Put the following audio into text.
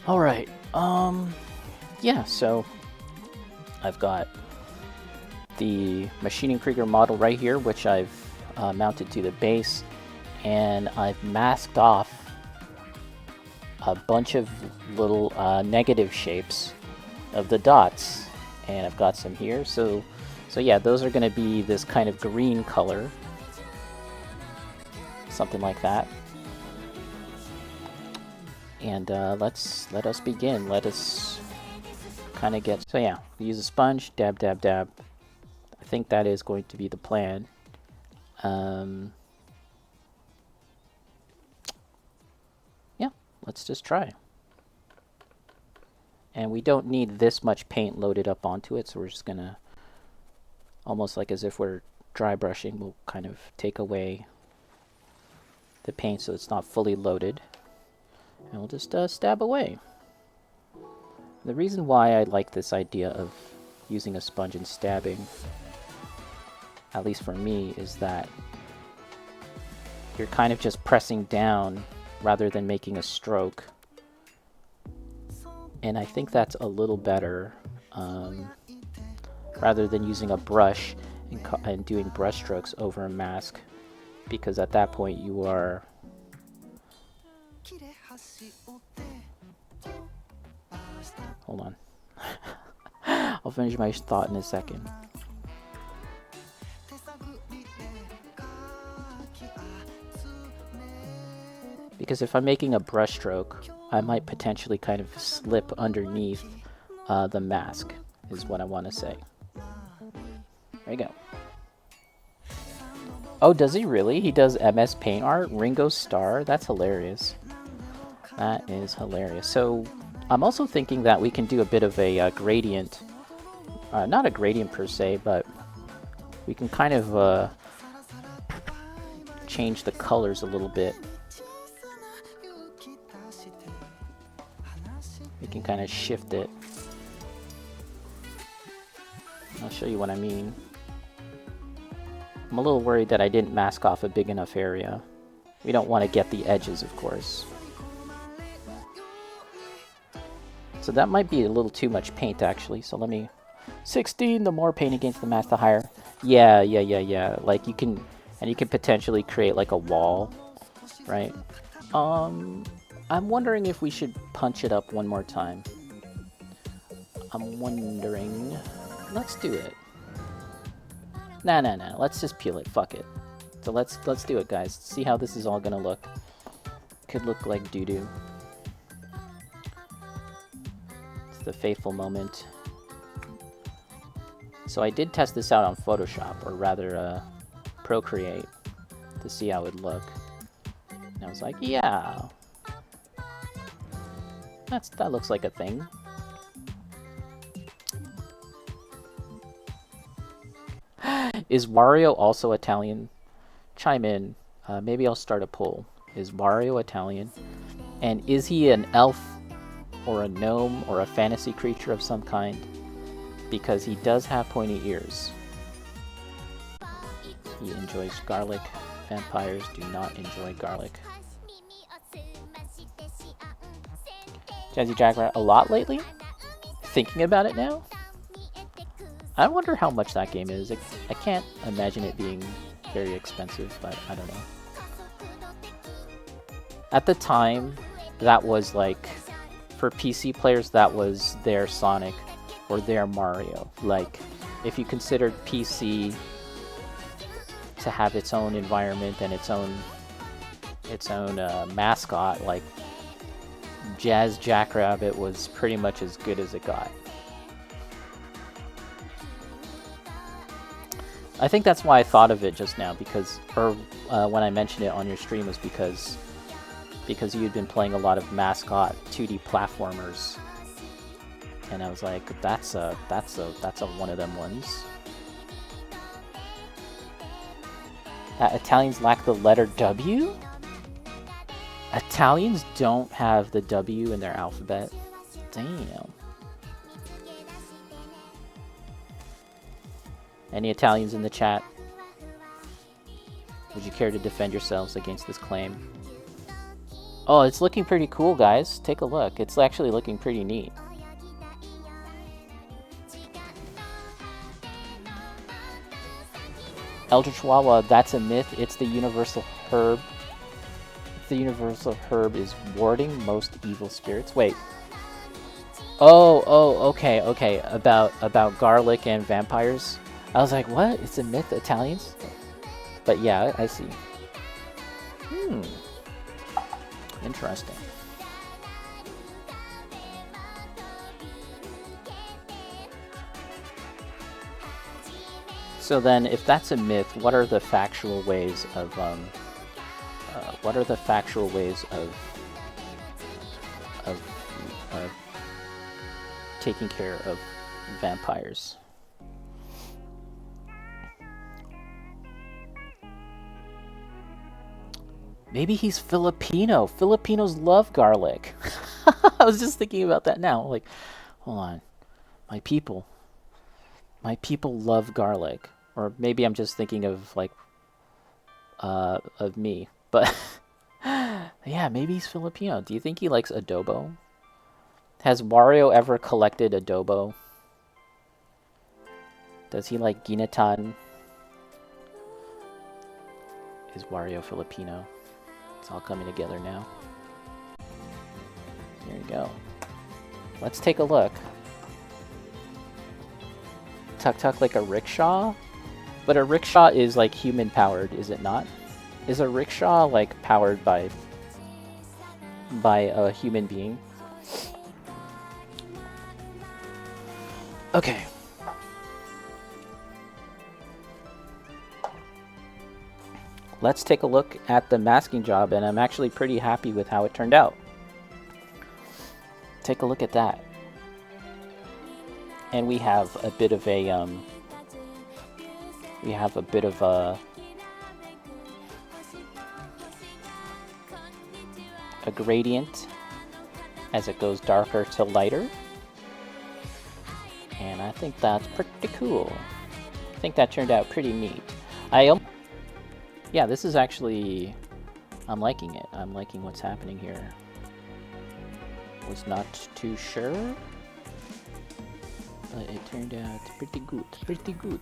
All right. Yeah. So I've got the Machining Krieger model right here, which I've mounted to the base, and I've masked off a bunch of little negative shapes of the dots, and I've got some here. So yeah, those are going to be this kind of green color, something like that. And let us begin. Let us kind of get. So yeah, use a sponge, dab, dab, dab. I think that is going to be the plan. Yeah, let's just try. And we don't need this much paint loaded up onto it, so we're just gonna, almost like as if we're dry brushing, we'll kind of take away the paint so it's not fully loaded. And we'll just stab away. The reason why I like this idea of using a sponge and stabbing, at least for me, is that you're kind of just pressing down rather than making a stroke. And I think that's a little better, rather than using a brush and doing brush strokes over a mask, because at that point you are hold on. I'll finish my thought in a second. Because if I'm making a brush stroke, I might potentially kind of slip underneath the mask, is what I want to say. There you go. Oh, does he really? He does MS Paint art? Ringo Starr? That's hilarious. That is hilarious. So I'm also thinking that we can do a bit of a gradient. Not a gradient per se, but we can kind of change the colors a little bit. We can kind of shift it. I'll show you what I mean. I'm a little worried that I didn't mask off a big enough area. We don't want to get the edges, of course. So that might be a little too much paint, actually. So let me... 16, the more paint against the mask, the higher. Yeah. Like you can... And you can potentially create like a wall, right? I'm wondering if we should punch it up one more time. I'm wondering... Let's do it. Nah. Let's just peel it. Fuck it. So let's do it, guys. See how this is all gonna look. Could look like doo-doo. It's the fateful moment. So I did test this out on Photoshop, or rather, Procreate, to see how it would look. And I was like, yeah, that looks like a thing. Is Wario also Italian? Chime in. Maybe I'll start a poll. Is Wario Italian? And is he an elf or a gnome or a fantasy creature of some kind? Because he does have pointy ears. He enjoys garlic. Vampires do not enjoy garlic. Jazzy Jaguar a lot lately? Thinking about it now? I wonder how much that game is. I can't imagine it being very expensive, but I don't know. At the time, that was like, for PC players, that was their Sonic or their Mario. Like, if you considered PC to have its own environment and its own mascot, like Jazz Jackrabbit was pretty much as good as it got. I think that's why I thought of it just now, because, or when I mentioned it on your stream, was because you'd been playing a lot of mascot 2D platformers, and I was like, that's a one of them ones. That Italians lack the letter W? Italians don't have the W in their alphabet. Damn. Any Italians in the chat? Would you care to defend yourselves against this claim? Oh, it's looking pretty cool, guys. Take a look. It's actually looking pretty neat. Eldritch Wawa, that's a myth. It's the universal herb. The universal herb is warding most evil spirits. Wait. Oh, okay. About garlic and vampires. I was like, what? It's a myth, Italians? But yeah, I see. Interesting. So then, if that's a myth, what are the factual ways of of taking care of vampires? Maybe he's Filipino. Filipinos love garlic. I was just thinking about that now. Like, hold on. My people love garlic. Or maybe I'm just thinking of, like, of me. But, yeah, maybe he's Filipino. Do you think he likes adobo? Has Wario ever collected adobo? Does he like ginatan? Is Wario Filipino? It's all coming together now. There you go. Let's take a look. Tuk-tuk like a rickshaw? But a rickshaw is like human powered, is it not? Is a rickshaw like powered by a human being? Okay. Let's take a look at the masking job, and I'm actually pretty happy with how it turned out. Take a look at that. And we have a bit of a a gradient as it goes darker to lighter. And I think that's pretty cool. I think that turned out pretty neat. Yeah, this is actually... I'm liking it. I'm liking what's happening here. Was not too sure, but it turned out pretty good. Pretty good.